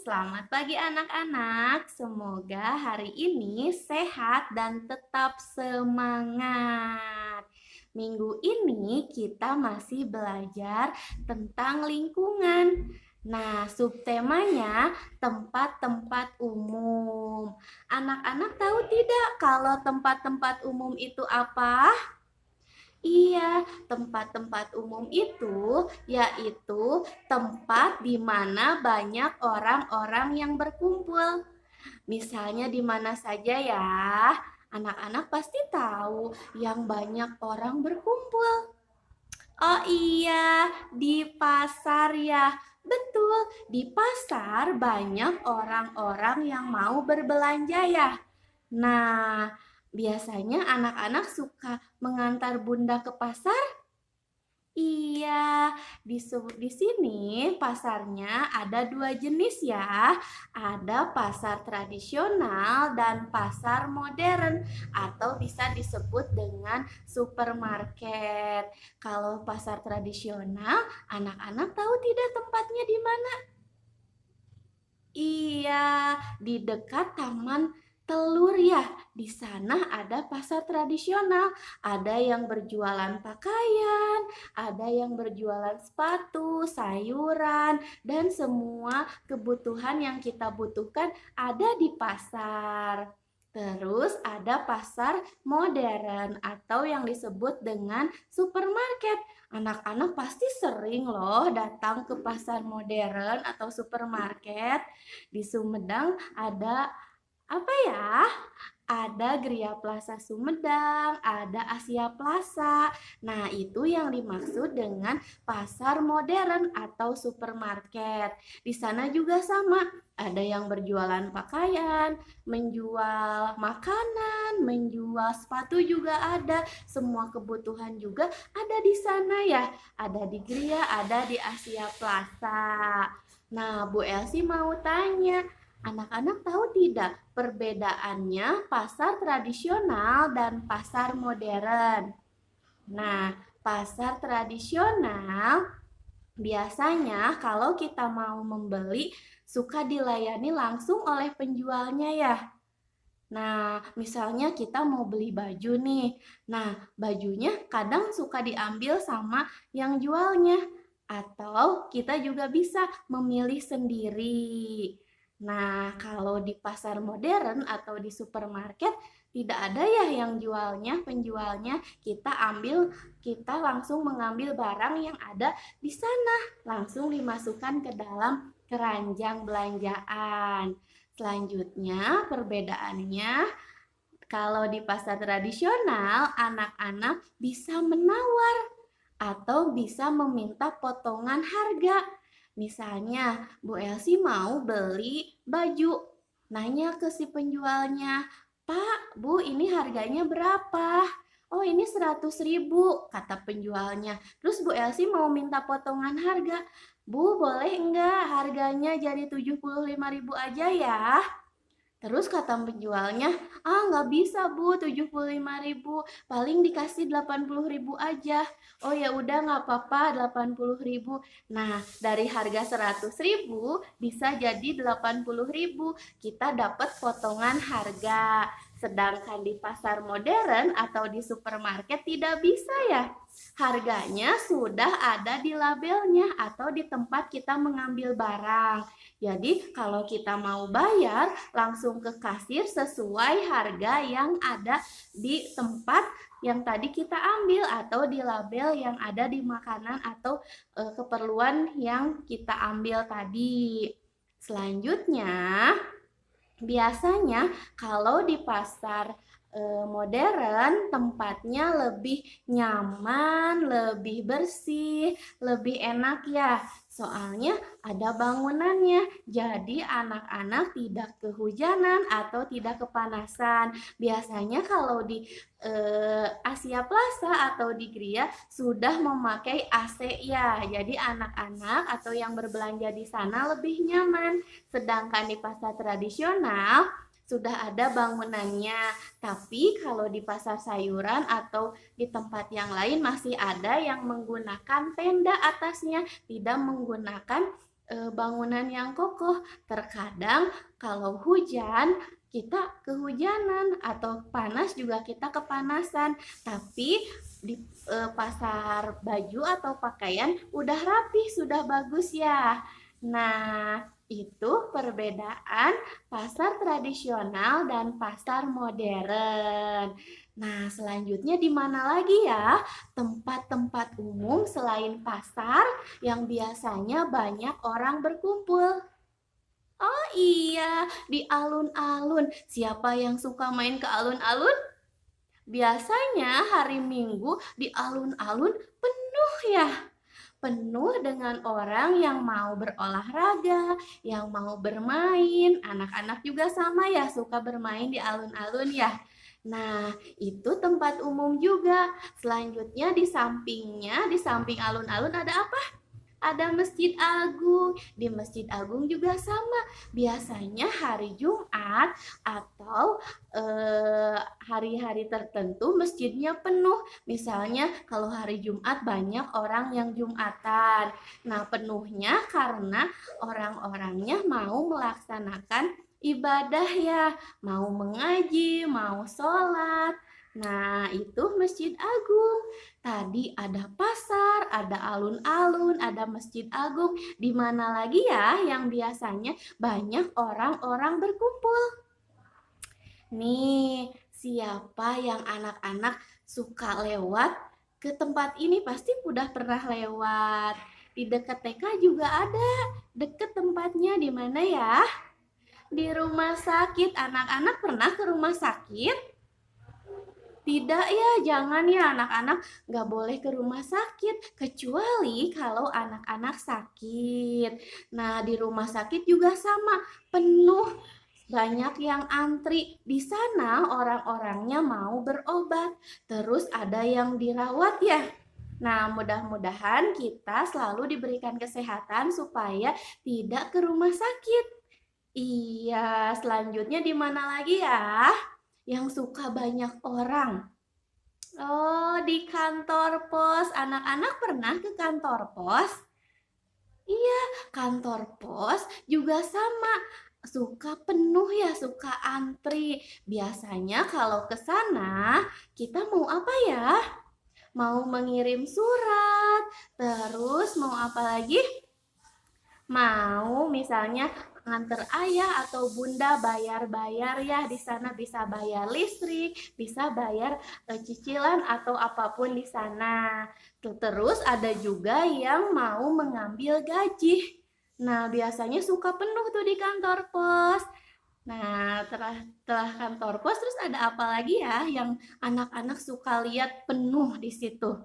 Selamat pagi anak-anak. Semoga hari ini sehat dan tetap semangat. Minggu ini kita masih belajar tentang lingkungan. Nah, subtemanya tempat-tempat umum. Anak-anak tahu tidak kalau tempat-tempat umum itu apa? Iya, tempat-tempat umum itu yaitu tempat di mana banyak orang-orang yang berkumpul. Misalnya di mana saja ya. Anak-anak pasti tahu yang banyak orang berkumpul. Oh iya, di pasar ya. Betul, di pasar banyak orang-orang yang mau berbelanja ya. Nah, biasanya anak-anak suka mengantar bunda ke pasar. Iya, di sini pasarnya ada dua jenis ya. Ada pasar tradisional dan pasar modern atau bisa disebut dengan supermarket. Kalau pasar tradisional, anak-anak tahu tidak tempatnya di mana? Iya, di dekat Taman Telur ya. Di sana ada pasar tradisional. Ada yang berjualan pakaian, ada yang berjualan sepatu, sayuran, dan semua kebutuhan yang kita butuhkan ada di pasar. Terus ada pasar modern atau yang disebut dengan supermarket. Anak-anak pasti sering loh datang ke pasar modern atau supermarket. Di Sumedang ada apa ya? Ada Gria Plaza Sumedang, ada Asia Plaza. Nah, itu yang dimaksud dengan pasar modern atau supermarket. Di sana juga sama, ada yang berjualan pakaian, menjual makanan, menjual sepatu juga ada. Semua kebutuhan juga ada di sana ya. Ada di Gria, ada di Asia Plaza. Nah, Bu Elsie mau tanya, anak-anak tahu tidak perbedaannya pasar tradisional dan pasar modern? Nah, pasar tradisional biasanya kalau kita mau membeli suka dilayani langsung oleh penjualnya ya. Nah, misalnya kita mau beli baju nih. Nah, bajunya kadang suka diambil sama yang jualnya. Atau kita juga bisa memilih sendiri. Nah, kalau di pasar modern atau di supermarket tidak ada ya yang jualnya, penjualnya. Kita langsung mengambil barang yang ada di sana, langsung dimasukkan ke dalam keranjang belanjaan. Selanjutnya, perbedaannya kalau di pasar tradisional, anak-anak bisa menawar atau bisa meminta potongan harga. Misalnya, Bu Elsie mau beli baju. Nanya ke si penjualnya, "Pak, Bu, ini harganya berapa?" "Oh, ini 100.000," kata penjualnya. Terus Bu Elsie mau minta potongan harga. "Bu, boleh enggak harganya jadi 75.000 aja ya?" Terus kata penjualnya, nggak bisa Bu, 75.000, paling dikasih 80.000 aja. Oh ya udah nggak apa-apa, 80.000. Nah, dari harga 100.000 bisa jadi 80.000. Kita dapat potongan harga. Sedangkan di pasar modern atau di supermarket tidak bisa ya. Harganya sudah ada di labelnya atau di tempat kita mengambil barang. Jadi kalau kita mau bayar langsung ke kasir sesuai harga yang ada di tempat yang tadi kita ambil atau di label yang ada di makanan atau keperluan yang kita ambil tadi. Selanjutnya, biasanya kalau di pasar modern tempatnya lebih nyaman, lebih bersih, lebih enak ya. Soalnya ada bangunannya. Jadi anak-anak tidak kehujanan atau tidak kepanasan. Biasanya kalau di Asia Plaza atau di Gria sudah memakai AC ya. Jadi anak-anak atau yang berbelanja di sana lebih nyaman. Sedangkan di pasar tradisional sudah ada bangunannya. Tapi kalau di pasar sayuran atau di tempat yang lain masih ada yang menggunakan tenda atasnya, tidak menggunakan bangunan yang kokoh. Terkadang kalau hujan kita kehujanan atau panas juga kita kepanasan. Tapi di pasar baju atau pakaian udah rapi, sudah bagus ya. Nah, itu perbedaan pasar tradisional dan pasar modern. Nah, selanjutnya di mana lagi ya tempat-tempat umum selain pasar yang biasanya banyak orang berkumpul? Oh iya, di alun-alun. Siapa yang suka main ke alun-alun? Biasanya hari Minggu di alun-alun penuh ya. Penuh dengan orang yang mau berolahraga, yang mau bermain. Anak-anak juga sama ya, suka bermain di alun-alun ya. Nah, itu tempat umum juga. Selanjutnya di sampingnya, di samping alun-alun ada apa? Ada Masjid Agung. Di Masjid Agung juga sama. Biasanya hari Jumat atau hari-hari tertentu masjidnya penuh. Misalnya kalau hari Jumat banyak orang yang Jumatan. Nah, penuhnya karena orang-orangnya mau melaksanakan ibadah ya, mau mengaji, mau sholat. Nah, itu Masjid Agung. Tadi ada pasar, ada alun-alun, ada Masjid Agung. Di mana lagi ya yang biasanya banyak orang-orang berkumpul? Nih, siapa yang anak-anak suka lewat ke tempat ini pasti udah pernah lewat. Di dekat TK juga ada, deket tempatnya di mana ya? Di rumah sakit. Anak-anak pernah ke rumah sakit? Tidak ya, jangan ya anak-anak nggak boleh ke rumah sakit kecuali kalau anak-anak sakit. Nah, di rumah sakit juga sama, penuh, banyak yang antri. Di sana orang-orangnya mau berobat, terus ada yang dirawat ya. Nah, mudah-mudahan kita selalu diberikan kesehatan supaya tidak ke rumah sakit. Iya, selanjutnya di mana lagi ya? Yang suka banyak orang. Oh, di kantor pos. Anak-anak pernah ke kantor pos? Iya, kantor pos juga sama. Suka penuh ya, suka antri. Biasanya kalau ke sana, kita mau apa ya? Mau mengirim surat. Terus mau apa lagi? Mau misalnya nganter ayah atau bunda bayar-bayar ya, di sana bisa bayar listrik, bisa bayar cicilan atau apapun di sana. Terus ada juga yang mau mengambil gaji. Nah, biasanya suka penuh tuh di kantor pos. Nah, setelah kantor pos terus ada apa lagi ya yang anak-anak suka lihat penuh di situ?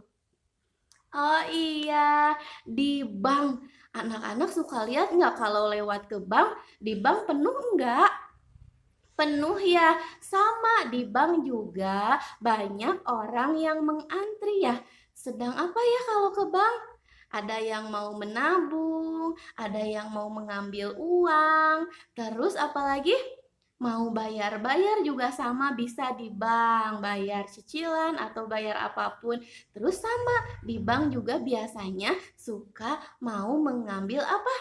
Oh iya, di bank. Anak-anak suka lihat nggak kalau lewat ke bank, di bank penuh nggak? Penuh ya, sama di bank juga banyak orang yang mengantri ya. Sedang apa ya kalau ke bank? Ada yang mau menabung, ada yang mau mengambil uang, terus apalagi? Mau bayar-bayar juga sama bisa di bank, bayar cicilan atau bayar apapun. Terus sama, di bank juga biasanya suka mau mengambil apa?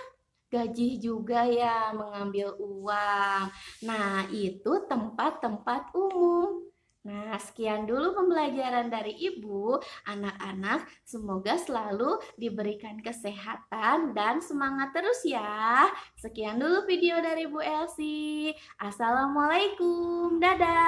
Gaji juga ya, mengambil uang. Nah, itu tempat-tempat umum. Nah, sekian dulu pembelajaran dari Ibu. Anak-anak, semoga selalu diberikan kesehatan dan semangat terus ya. Sekian dulu video dari Bu Elsie. Assalamualaikum. Dadah.